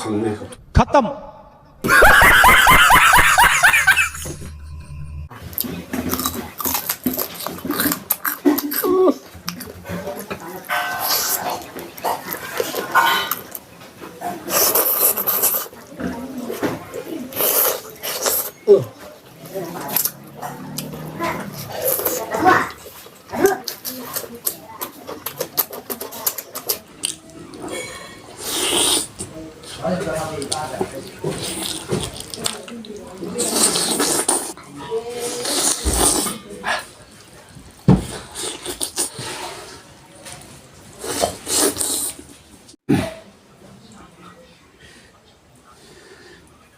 खत्म.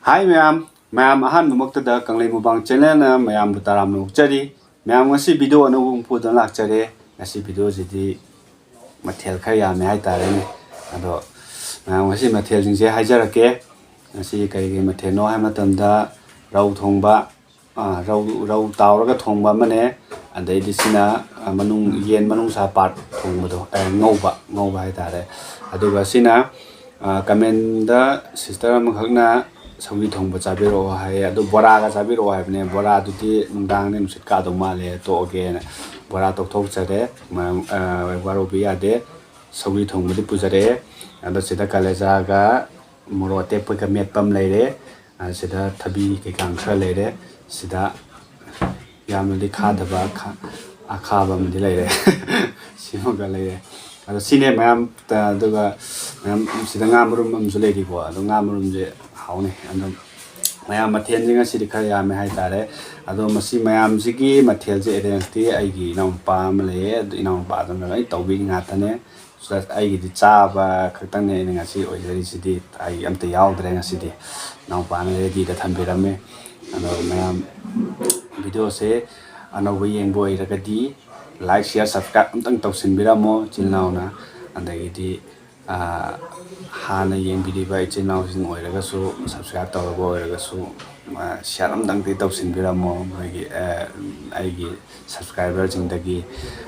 Hi ma'am ahan bumukta da kanglei mukbang channel na ma'am butaram no chari ma'am ngasi video anu pu dan lak chare ngasi video jidi mathel khaya me hai tare ne ado ma'am ngasi mathel jing je haijarake ngasi kai ge mathel no hai matam da rau thongba rau taoraga thongba mane adai disina manung yen manung sa part thongba do ngouba hai tare aduga sina comment da sister am khakna sougri thongba chabiro hai adu bora ga chabiro hai ne bora du ti nungdang ne nusit ka do male to ge na bora tok thok chare waro bi ade sougri thongba di pujare adu sida kaleja ga moro te pa ka met pam leire sida thabi ke kang khra leire sida yamli khadaba akhaba mdi leire simo ga leire adu sine ma'am aduga ma'am sida ngamarum amju leiri ko adu ngamarum je haune andam mayam mathel jinga sidi khaya me hai tare ado masi mayam sigi mathel je arrange aigi nampa male inampa dam lai tawbi nga tane so aigi di chaba khatang ne ngasi oijari sidi ai amta yaudre ngasi di nampa ne ready da thambirame ado mayam video se anawi yengbo iragadi like share subscribe amtang tawsinbiramo chilnauna andagi di hana yengbiriba ichinaw sing oiragasu subscribe tawrabo oiragasu share amdang ti tawsinbiramo moigi aigi subscriber jingdagi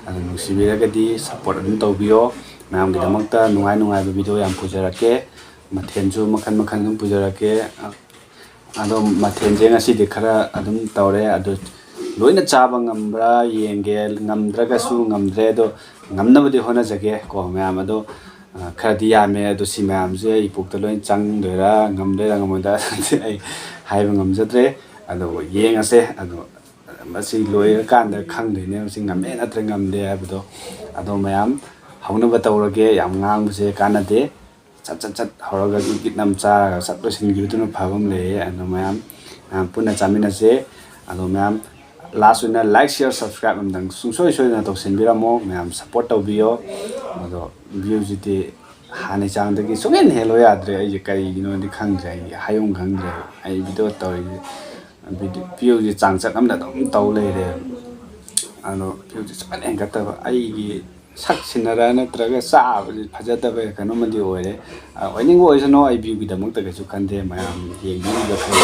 adu nusibiragadi support adum tawbiyo mayam gidamakta nungai video yam pujarake mathenju makhan dum pujarake ado mathenje ngasi de khara adum tawre adu loina chaba ngambra yenge ngamdragasu ngamdre do ngamnabadi hona jage ko mayam ado khadi yame adu si mayam je ipukta loin chang doira ngamde ngamoda ai haiba ngamjadre ado yengase ado masi loi kan da khangdine masi ngame natre ngamde abdo ado mayam hauna batawrage yam ngang buse kanade chat horaga git nam cha sat losin gibtuna phagam le ado mayam puna chamina se ado mayam last one like share subscribe amdang sungsoi na to senbiramo mayam support tawbiyo ado view jiti hani chang dagi sungen helo yadre ai kai gino di khangdre ai hayong khangdre ai video tori view ji chang chak amda dom taw le re ano view ji chapan engata ai gi sak sinara na traga sa phajata ba kanu mandi oire oining voice no ai view gi damang ta su khande mayam ye gi ga khan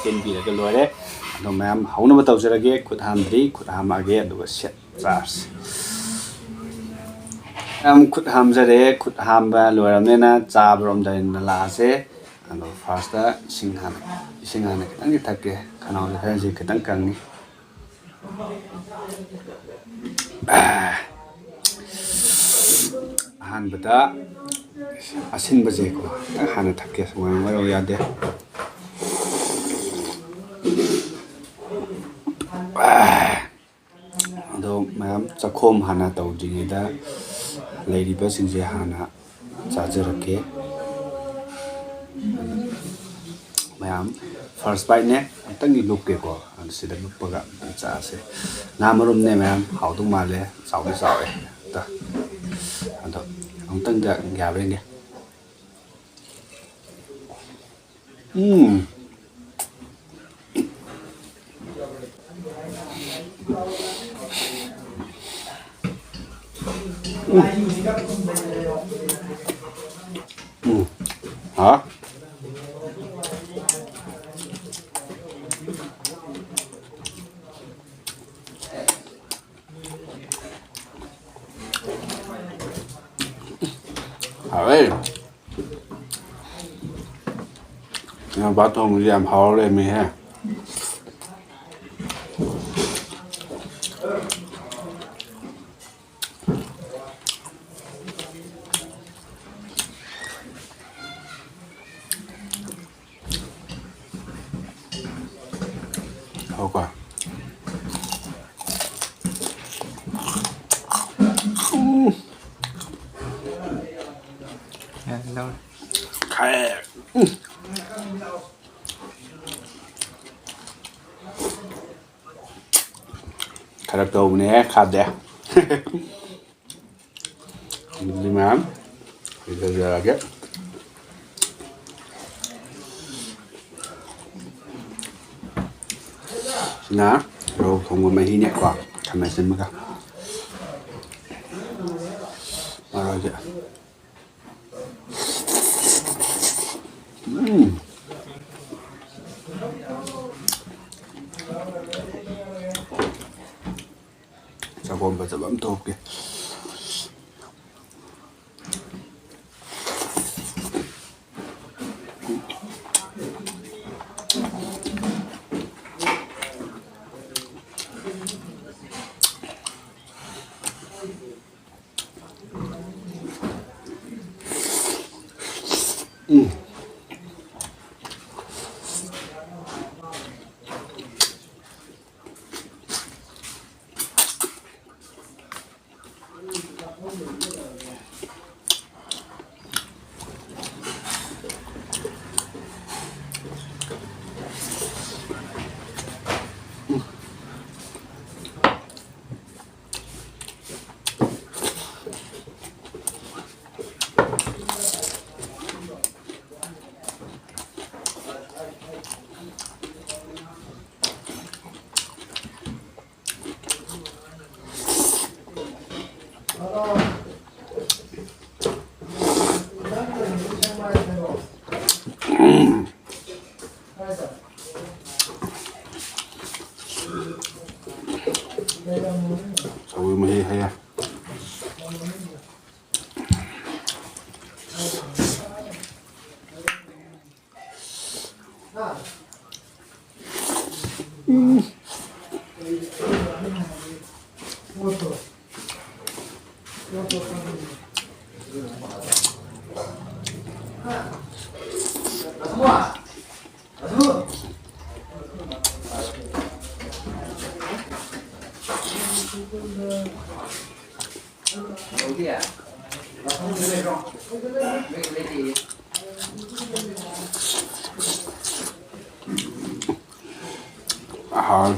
ken bi ga lore ado mayam hauna ba taw jarage khut hamage adu set charge khut hamjare khut hamba loramena chabrom da la se ano first da singhana kitang gi thakke khanau le khan ji kitang kang ni han bada asin baje ko hana thakke sawang waro yade ado mayam chakhom hana tawdingi da leiriba singje hana chajarake mayam first bite ne tangi lukke ko an sida luppaga cha se namarum ne mayam haudu male sawe ta ado amtang da gabrenge hả hả Bát thong gì làm hào lên mình ha. Hậu quả. Khai. Khai đầu nè, khát đẹp. Đi mám. Bây giờ ghép. Ná, rồi không có mấy nhẹ quá, thằng này xin mất cả. Rồi kìa. Sao con phải bấm tô kìa. Ui mày hay à.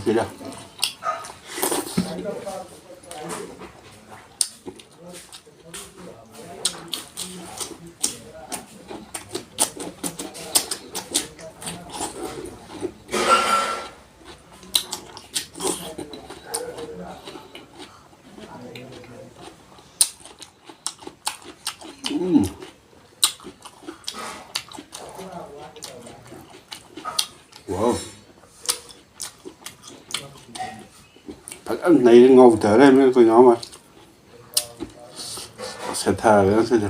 Kìa. Wow. Anh này ngầu trở lên với tụi nó mà sẽ thở nó sẽ được.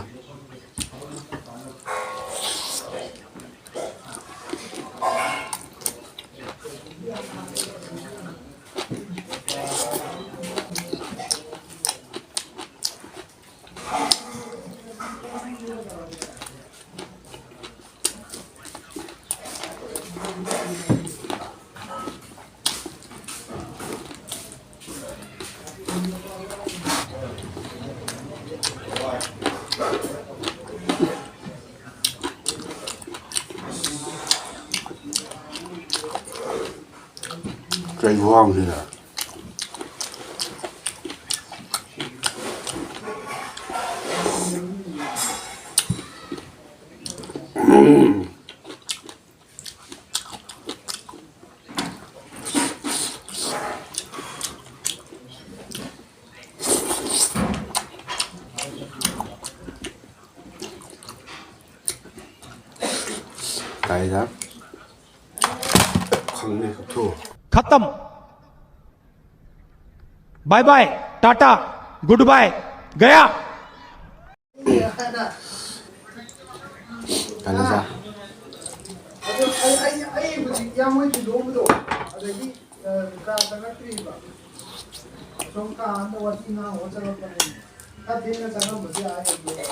Cây hoang thì là cái đó không nên thua. खत्म bye bye tata good bye गया Cái này ra ยังไม่ถึงรู้ตัวอะไรที่การตั้งแต่ปีแบบสงการตัวที่น่าหัวจะลดไปถ้าดินจะทำแบบนี้อะไรอย่างเงี้ย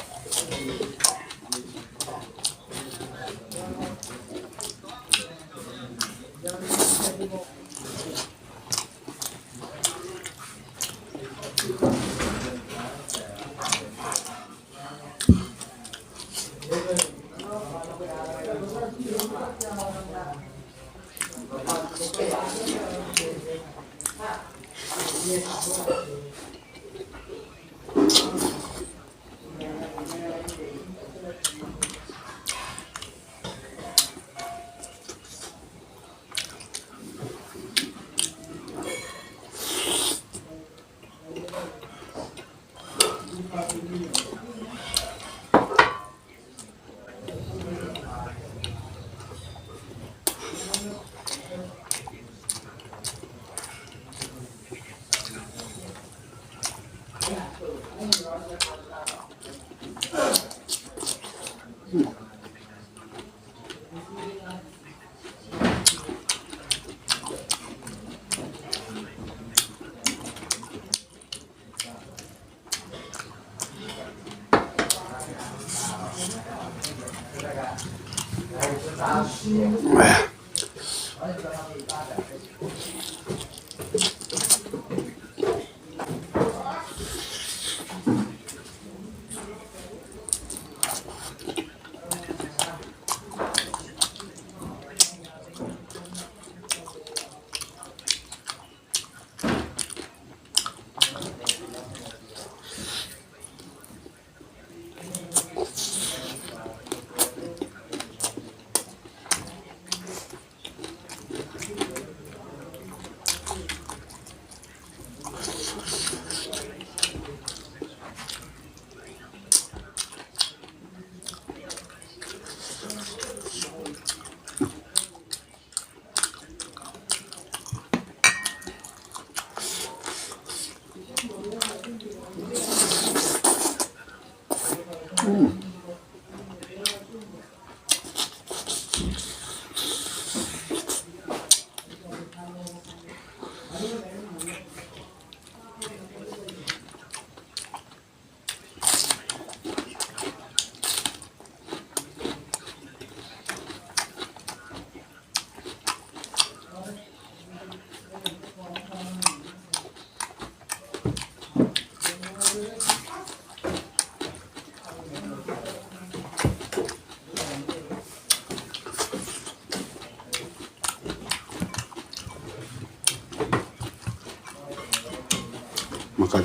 makan.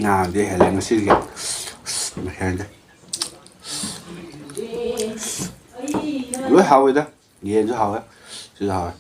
Nah, dia helen masih dia. Macam lối hào đó nghiền cho hào á chứ hào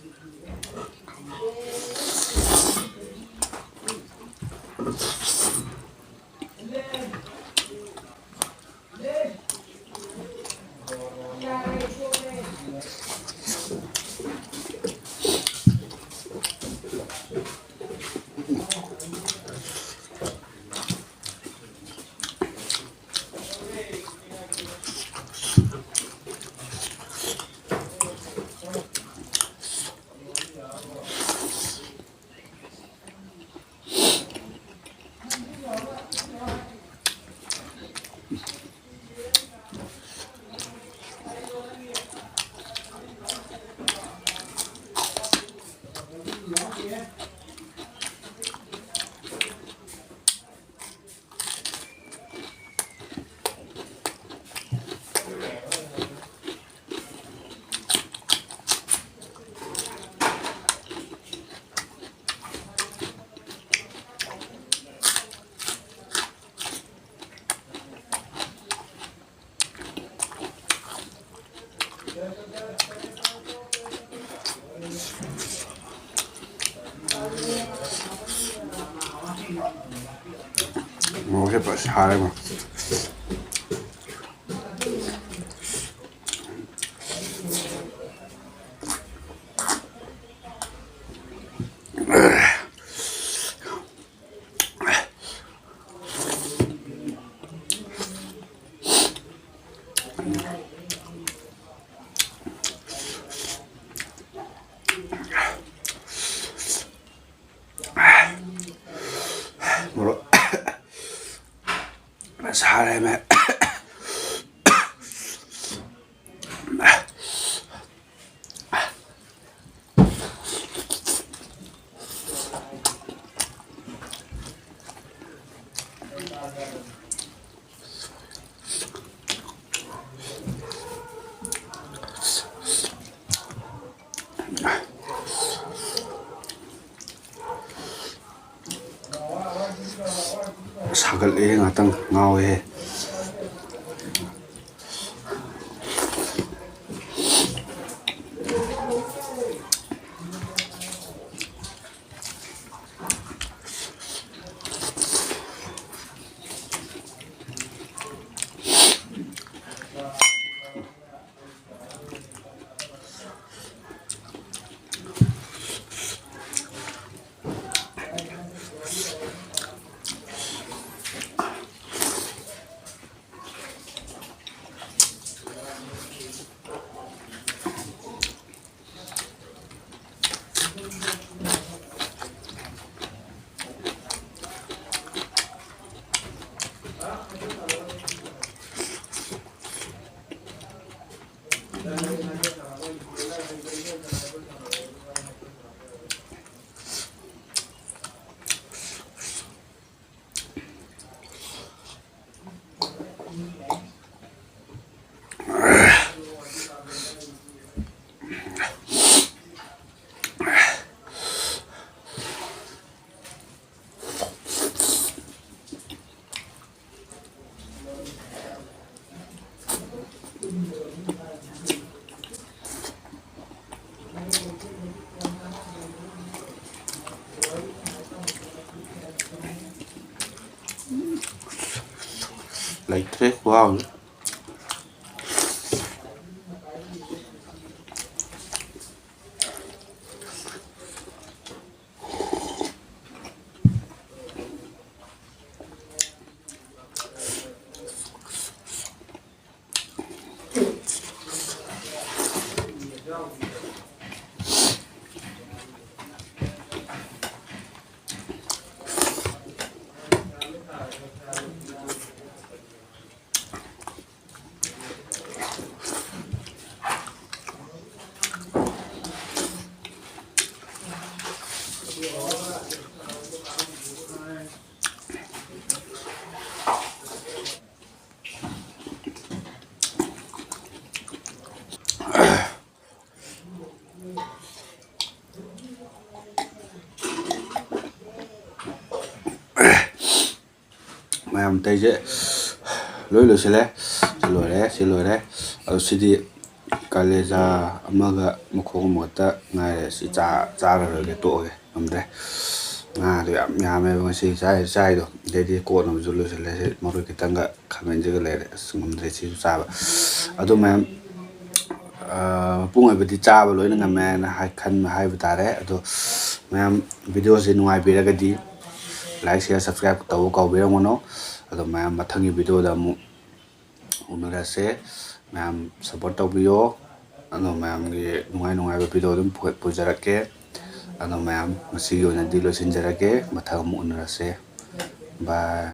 Mau sẽ phải xài mà xài đây mẹ 사글이 어떤 ngồi lấy thế wow làm tay dễ lối lối xin lỗi đấy xin lỗi đấy ở city ꯀꯥꯂꯦꯖꯥ ꯑꯃꯒ ꯃꯈꯣꯡ ꯑꯃꯈꯛꯇ ꯉꯥꯏꯔꯦ ꯁꯤ ꯆꯥꯔꯔꯣꯏꯒꯦ ꯇꯣꯛꯑꯒꯦ ꯉꯝꯗ꯭ꯔꯦ ꯉꯥꯗꯣ ꯌꯥꯝ ꯌꯥꯝꯃꯦꯕ ꯉꯁꯤ ꯆꯥꯏꯗꯣ ꯑꯗꯩꯗꯤ ꯀꯣꯠꯅꯕꯁꯨ ꯂꯣꯏꯁꯤꯜꯂꯦ ꯁꯤ ꯃꯔꯣꯏ ꯈꯤꯇꯪꯒ ꯈꯥꯃꯦꯟꯁꯤꯒ ꯂꯩꯔꯦ ꯑꯁ ꯉꯝꯗ꯭ꯔꯦ ꯁꯤꯁꯨ ꯆꯥꯕ ꯑꯗꯨ ꯃꯌꯥꯝ ꯃꯄꯨꯡ ꯑꯣꯏꯕꯗꯤ ꯆꯥꯕ ꯂꯣꯏꯅ ꯉꯝꯃꯦꯅ ꯍꯥꯏꯕ ꯇꯥꯔꯦ ꯑꯗꯣ ꯃꯌꯥꯝ ꯚꯤꯗꯤꯑꯣꯁꯤ ꯅꯨꯡꯉꯥꯏꯕꯤꯔꯒꯗꯤ ꯂꯥꯏꯛ ꯁꯤꯌꯔ ꯁꯕꯁꯀ꯭ꯔꯥꯏꯕ ꯇꯧꯕ ꯀꯥꯎꯕꯤꯔꯝꯒꯅꯨ ꯑꯗꯣ ꯃꯌꯥꯝ ꯃꯊꯪꯒꯤ ꯚꯤꯗꯤꯑꯣꯗ ꯑꯃꯨꯛ ꯎꯅꯔꯁꯦ ꯃꯌꯥꯝ ꯁꯞꯄꯣꯔꯠ ꯇꯧꯕꯤꯌꯣ ꯑꯗꯣ ꯃꯌꯥꯝꯒꯤ ꯅꯨꯡꯉꯥꯏꯕ ꯚꯤꯗꯤꯑꯣ ꯑꯗꯨꯝ ꯄꯨꯖꯔꯛꯀꯦ ꯑꯗꯣ ꯃꯌꯥꯝ ꯉꯁꯤꯒꯤ ꯑꯣꯏꯅꯗꯤ ꯂꯣꯏꯁꯤꯟꯖꯔꯒꯦ ꯃꯊꯪ ꯑꯃꯨꯛ ꯎꯅꯔꯁꯦ ꯕꯥꯏ